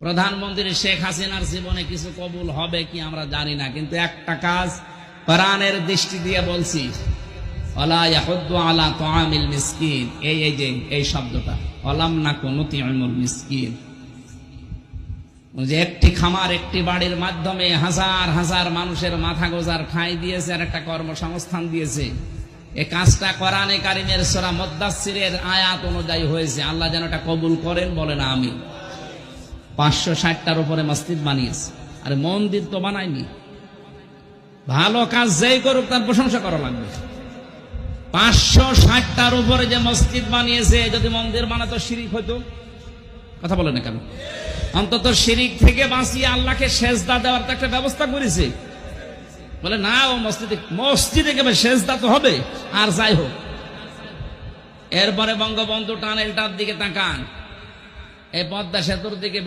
প্রধানমন্ত্রী শেখ হাসিনার জীবনে কিছু কবুল হবে কি আমরা জানি না, কিন্তু একটা কাজ কোরআনের দৃষ্টি দিয়ে বলছি, ওয়ালা ইয়াহুদ্দু আলা তুআমিল মিসকিন, এই শব্দটা ওয়ালাম নাকুন নুতিউমুল মিসকিন, যে একটি খামার একটি বাড়ির মাধ্যমে হাজার হাজার মানুষের মাথা গোজার ঠাঁই দিয়েছে আর একটা কর্মসংস্থান দিয়েছে। এই কাজটা কোরআনে কারিমের সূরা মুদ্দাসসিরের আয়াত অনুযায়ী হয়েছে। আল্লাহ যেন এটা কবুল করেন, বলে না আমি। 560টার উপরে মসজিদ বানিয়েছে। আরে মন্দির তো বানায়নি, ভালো কাজ যেই করুক তার প্রশংসা করা লাগবে। 560টার উপরে যে মসজিদ বানিয়েছে, যদি মন্দির বানাতো শিরিক হইতো? কথা বলে না কেন? অন্তত শিরিক থেকে বাঁচিয়ে আল্লাহকে সেজদা দেওয়ার তো একটা ব্যবস্থা করেছে। বলে না, ও মসজিদে গেলে সেজদা তো হবে। আর যাই হোক, এরপরে বঙ্গবন্ধু টানেলটার দিকে তাকান, এই পদ্মা সেতুর দিকে